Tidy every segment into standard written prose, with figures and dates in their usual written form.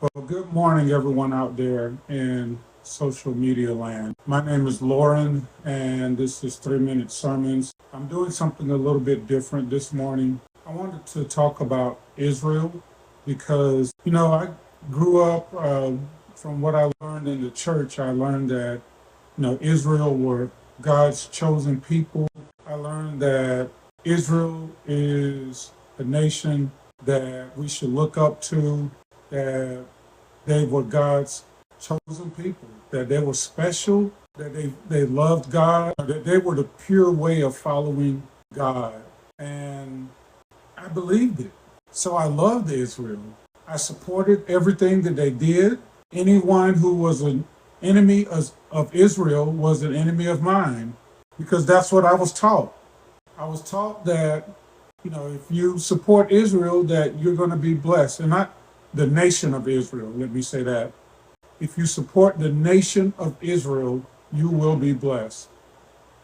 Well, good morning, everyone out there in social media land. My name is Lauren, and this is 3 Minute Sermons. I'm doing something a little bit different this morning. I wanted to talk about Israel because, I grew up from what I learned in the church. I learned that, Israel were God's chosen people. I learned that Israel is a nation that we should look up to, that they were God's chosen people, that they were special, that they loved God, that they were the pure way of following God. And I believed it. So I loved Israel. I supported everything that they did. Anyone who was an enemy of Israel was an enemy of mine because that's what I was taught. I was taught that, if you support Israel, that you're going to be blessed. And not the nation of Israel, let me say that. If you support the nation of Israel, you will be blessed.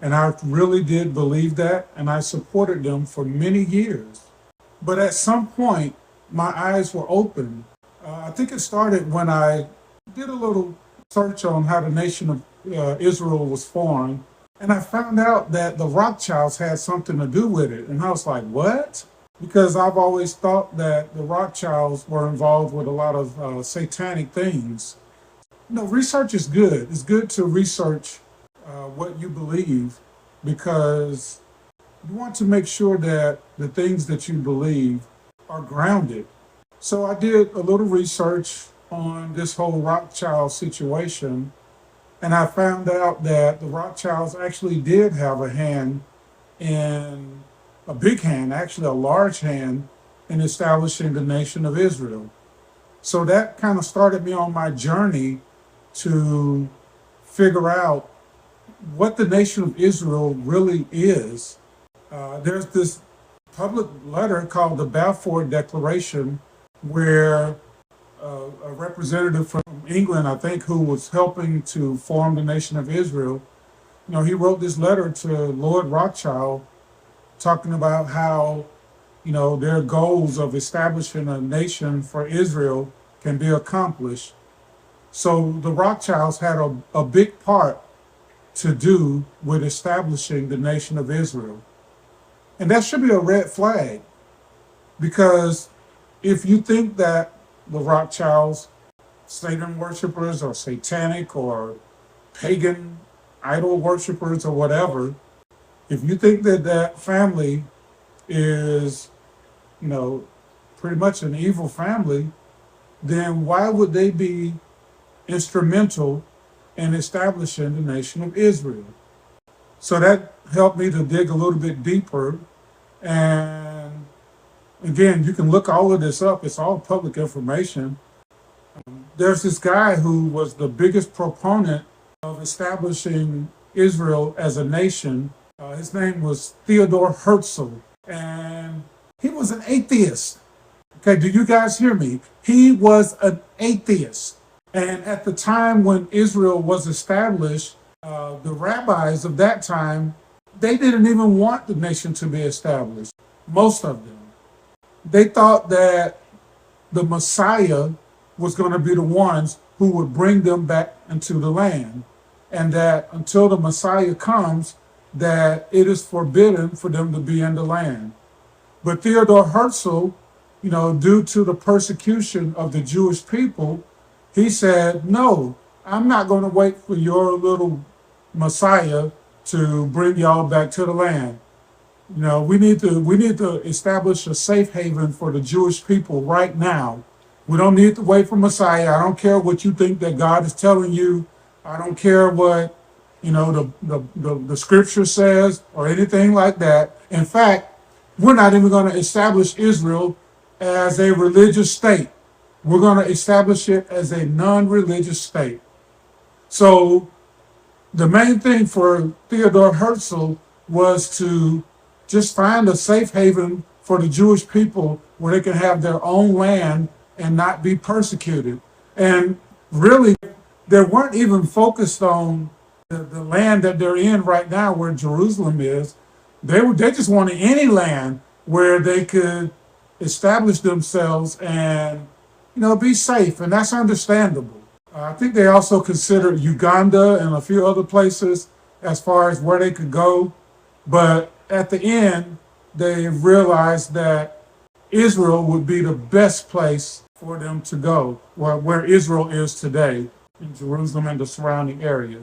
And I really did believe that, and I supported them for many years. But at some point, my eyes were open. I think it started when I did a little search on how the nation of Israel was formed, and I found out that the Rothschilds had something to do with it. And I was like, what? Because I've always thought that the Rothschilds were involved with a lot of satanic things. Research is good. It's good to research what you believe because you want to make sure that the things that you believe are grounded. So I did a little research on this whole Rothschild situation, and I found out that the Rothschilds actually did have a hand in a big hand, actually a large hand, in establishing the nation of Israel. So that kind of started me on my journey to figure out what the nation of Israel really is. There's this public letter called the Balfour Declaration, where a representative from England, I think, who was helping to form the nation of Israel, he wrote this letter to Lord Rothschild talking about how, their goals of establishing a nation for Israel can be accomplished. So the Rothschilds had a big part to do with establishing the nation of Israel. And that should be a red flag because if you think that the Rothschilds, Satan worshipers or satanic or pagan idol worshipers or whatever, if you think that that family is, pretty much an evil family, then why would they be instrumental in establishing the nation of Israel? So that helped me to dig a little bit deeper. And again, you can look all of this up. It's all public information. There's this guy who was the biggest proponent of establishing Israel as a nation. His name was Theodore Herzl, and he was an atheist. Okay, do you guys hear me? He was an atheist. And at the time when Israel was established, the rabbis of that time, they didn't even want the nation to be established, most of them. They thought that the Messiah was going to be the ones who would bring them back into the land, and that until the Messiah comes, that it is forbidden for them to be in the land. But Theodore Herzl, due to the persecution of the Jewish people, he said, no, I'm not going to wait for your little Messiah to bring y'all back to the land. We need to establish a safe haven for the Jewish people right now. We don't need to wait for Messiah. I don't care what you think that God is telling you. I don't care what the scripture says or anything like that. In fact, we're not even going to establish Israel as a religious state. We're going to establish it as a non-religious state. So the main thing for Theodore Herzl was to just find a safe haven for the Jewish people where they can have their own land and not be persecuted. And really, they weren't even focused on the land that they're in right now, where Jerusalem is. They just wanted any land where they could establish themselves and be safe, and that's understandable. I think they also considered Uganda and a few other places as far as where they could go. But at the end, they realized that Israel would be the best place for them to go, where Israel is today, in Jerusalem and the surrounding area.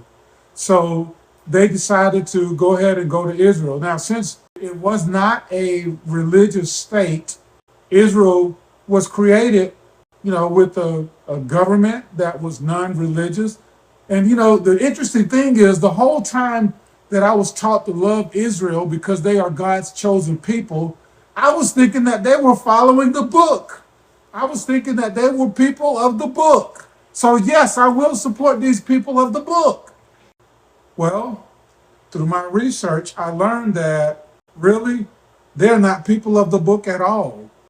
So they decided to go ahead and go to Israel. Now, since it was not a religious state, Israel was created, with a government that was non-religious. And, the interesting thing is the whole time that I was taught to love Israel because they are God's chosen people, I was thinking that they were following the book. I was thinking that they were people of the book. So yes, I will support these people of the book. Well, through my research, I learned that really they're not people of the book at all.